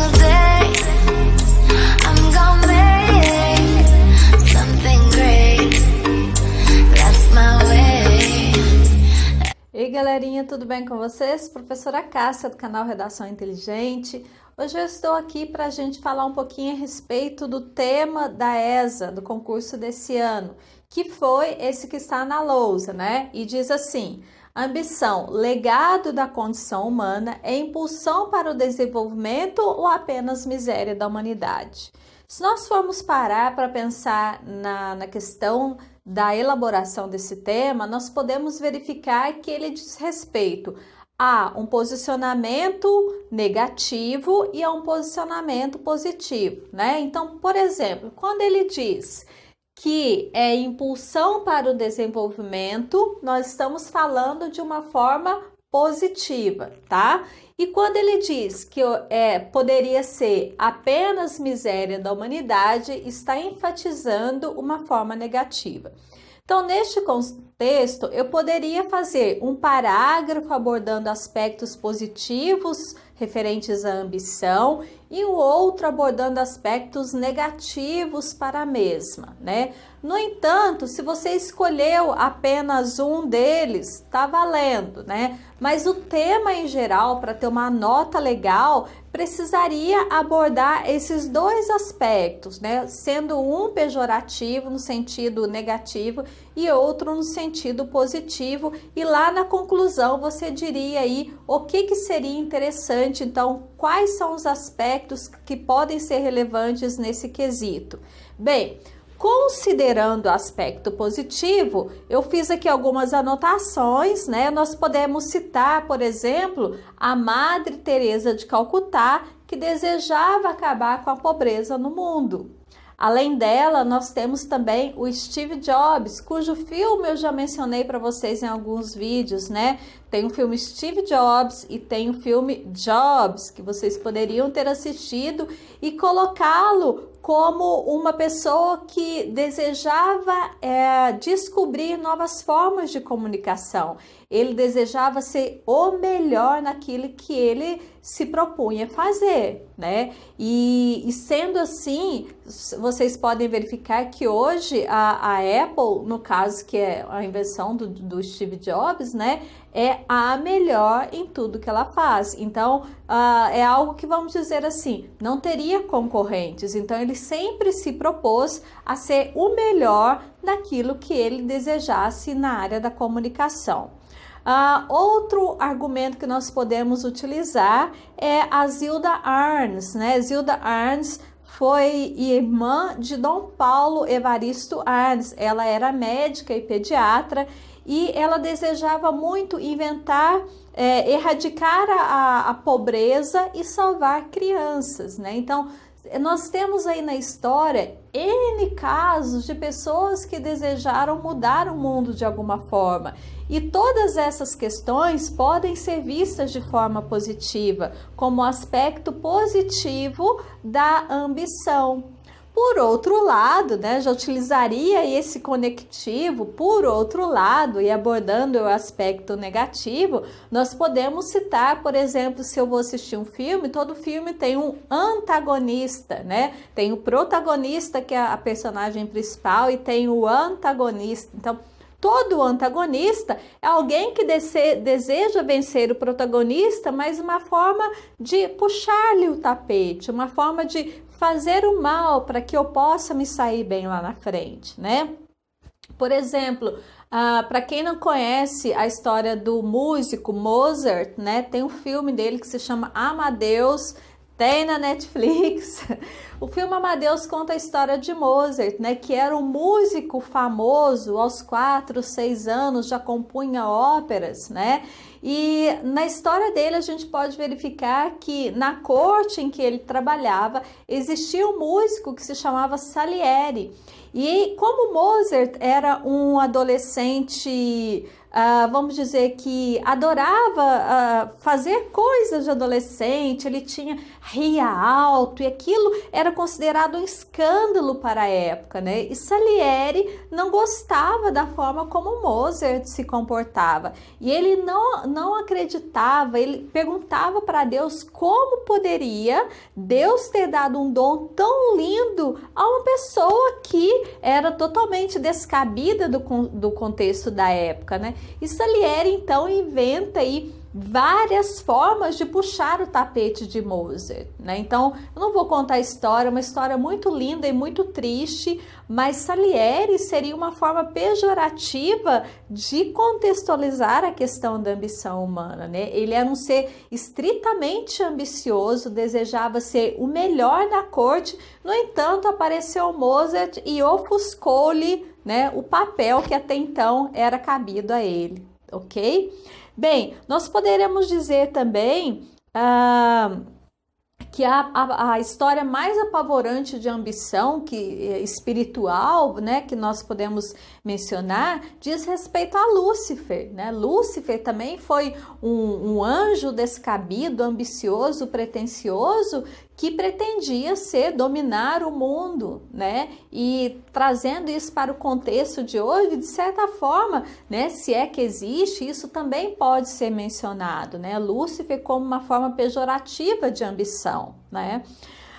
single day I'm gonna make something great. That's my way. Ei galerinha, tudo bem com vocês? Professora Cássia do canal Redação Inteligente. Hoje eu estou aqui para a gente falar um pouquinho a respeito do tema da ESA, do concurso desse ano, que foi esse que está na lousa, né? E diz assim: ambição, legado da condição humana, é impulsão para o desenvolvimento ou apenas miséria da humanidade? Se nós formos parar para pensar na questão da elaboração desse tema, nós podemos verificar que ele diz respeito a um posicionamento negativo e a um posicionamento positivo, né? Então, por exemplo, quando ele diz que é impulsão para o desenvolvimento, nós estamos falando de uma forma positiva, tá? E quando ele diz que poderia ser apenas miséria da humanidade, está enfatizando uma forma negativa. Então, neste contexto, eu poderia fazer um parágrafo abordando aspectos positivos referentes à ambição e um outro abordando aspectos negativos para a mesma, né? No entanto, se você escolheu apenas um deles, tá valendo, né? Mas o tema em geral, para ter uma nota legal, precisaria abordar esses dois aspectos, né? Sendo um pejorativo no sentido negativo e outro no sentido positivo, e lá na conclusão você diria aí o que seria interessante, então quais são os aspectos que podem ser relevantes nesse quesito. Bem, considerando o aspecto positivo, eu fiz aqui algumas anotações, né? Nós podemos citar, por exemplo, a Madre Teresa de Calcutá, que desejava acabar com a pobreza no mundo. Além dela, nós temos também o Steve Jobs, cujo filme eu já mencionei para vocês em alguns vídeos, né? Tem o filme Steve Jobs e tem o filme Jobs, que vocês poderiam ter assistido e colocá-lo como uma pessoa que desejava descobrir novas formas de comunicação. Ele desejava ser o melhor naquilo que ele se propunha fazer, né? E sendo assim, vocês podem verificar que hoje a Apple, no caso que é a invenção do Steve Jobs, né? É a melhor em tudo que ela faz. Então, é algo que, vamos dizer assim, não teria concorrentes. Então, ele sempre se propôs a ser o melhor naquilo que ele desejasse na área da comunicação. Outro argumento que nós podemos utilizar é a Zilda Arnes, né? Zilda Arnes foi irmã de Dom Paulo Evaristo Arnes. Ela era médica e pediatra e ela desejava muito erradicar a pobreza e salvar crianças, né? Então, nós temos aí na história N casos de pessoas que desejaram mudar o mundo de alguma forma. E todas essas questões podem ser vistas de forma positiva, como aspecto positivo da ambição. Por outro lado, né, já utilizaria esse conectivo, por outro lado, e abordando o aspecto negativo, nós podemos citar, por exemplo, se eu vou assistir um filme, todo filme tem um antagonista, né? Tem o protagonista, que é a personagem principal, e tem o antagonista. Então, todo antagonista é alguém que deseja vencer o protagonista, mas uma forma de puxar-lhe o tapete, uma forma de fazer o mal para que eu possa me sair bem lá na frente, né? Por exemplo, para quem não conhece a história do músico Mozart, né? Tem um filme dele que se chama Amadeus, tem na Netflix. O filme Amadeus conta a história de Mozart, né, que era um músico famoso, aos 4, 6 anos já compunha óperas, né? E na história dele a gente pode verificar que na corte em que ele trabalhava existia um músico que se chamava Salieri. E como Mozart era um adolescente vamos dizer que adorava fazer coisas de adolescente, ele ria alto, e aquilo era considerado um escândalo para a época, né? E Salieri não gostava da forma como Mozart se comportava, e ele não acreditava, ele perguntava para Deus como poderia Deus ter dado um dom tão lindo a uma pessoa que era totalmente descabida do contexto da época, né? E Salieri então inventa aí várias formas de puxar o tapete de Mozart, né? Então, eu não vou contar a história, uma história muito linda e muito triste, mas Salieri seria uma forma pejorativa de contextualizar a questão da ambição humana, né? Ele era um ser estritamente ambicioso, desejava ser o melhor na corte, no entanto, apareceu Mozart e ofuscou-lhe, né, o papel que até então era cabido a ele, ok? Bem, nós poderemos dizer também que a história mais apavorante de ambição espiritual, né, que nós podemos mencionar, diz respeito a Lúcifer, né? Lúcifer também foi um anjo descabido, ambicioso, pretensioso, que pretendia dominar o mundo, né? E trazendo isso para o contexto de hoje, de certa forma, né, se é que existe, isso também pode ser mencionado, né? Lúcifer como uma forma pejorativa de ambição, né?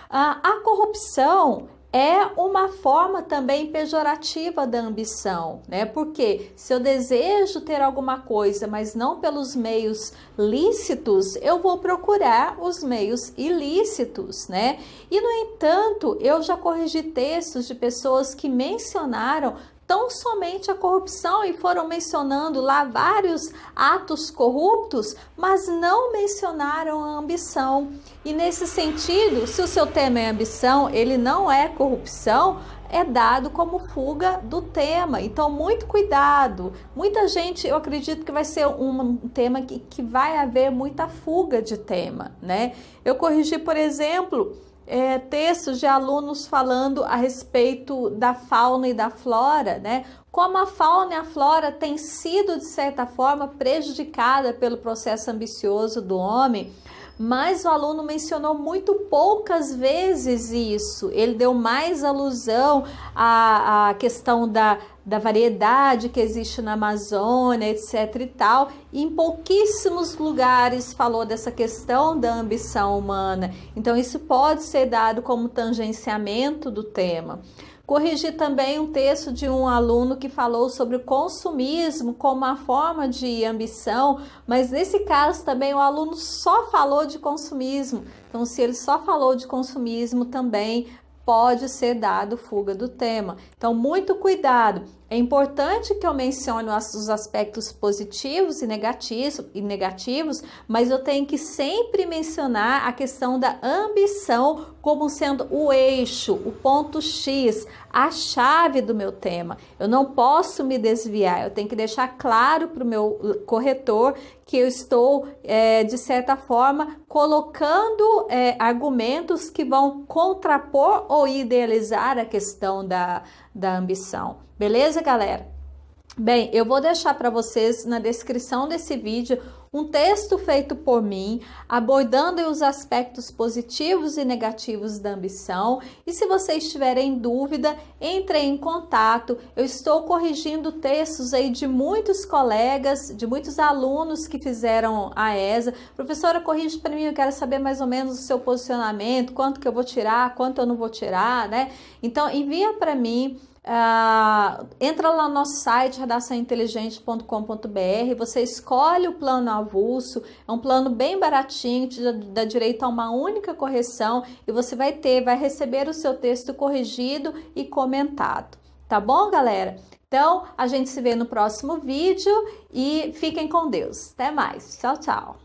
A corrupção é uma forma também pejorativa da ambição, né? Porque se eu desejo ter alguma coisa, mas não pelos meios lícitos, eu vou procurar os meios ilícitos, né? E, no entanto, eu já corrigi textos de pessoas que mencionaram tão somente a corrupção e foram mencionando lá vários atos corruptos, mas não mencionaram a ambição. E nesse sentido, se o seu tema é ambição, ele não é corrupção, é dado como fuga do tema. Então, muito cuidado. Muita gente, eu acredito que vai ser um tema que vai haver muita fuga de tema, né? Eu corrigi, por exemplo, textos de alunos falando a respeito da fauna e da flora, né? Como a fauna e a flora têm sido, de certa forma, prejudicada pelo processo ambicioso do homem, mas o aluno mencionou muito poucas vezes isso. Ele deu mais alusão à questão da variedade que existe na Amazônia, etc e tal, e em pouquíssimos lugares falou dessa questão da ambição humana. Então, isso pode ser dado como tangenciamento do tema. Corrigi também um texto de um aluno que falou sobre o consumismo como uma forma de ambição, mas nesse caso também o aluno só falou de consumismo. Então, se ele só falou de consumismo, também pode ser dado fuga do tema. Então, muito cuidado. É importante que eu mencione os aspectos positivos e negativos, mas eu tenho que sempre mencionar a questão da ambição como sendo o eixo, o ponto X, a chave do meu tema. Eu não posso me desviar, eu tenho que deixar claro para o meu corretor que eu estou, de certa forma, colocando argumentos que vão contrapor ou idealizar a questão da ambição. Beleza, galera? Bem, eu vou deixar para vocês na descrição desse vídeo um texto feito por mim, abordando os aspectos positivos e negativos da ambição. E se vocês tiverem dúvida, entrem em contato. Eu estou corrigindo textos aí de muitos colegas, de muitos alunos que fizeram a ESA. Professora, corrige para mim, eu quero saber mais ou menos o seu posicionamento, quanto que eu vou tirar, quanto eu não vou tirar, né? Então, envia para mim. Entra lá no nosso site redaçãointeligente.com.br, você escolhe o plano avulso, é um plano bem baratinho, te dá direito a uma única correção e você vai receber o seu texto corrigido e comentado, tá bom, galera? Então, a gente se vê no próximo vídeo e fiquem com Deus. Até mais. Tchau, tchau.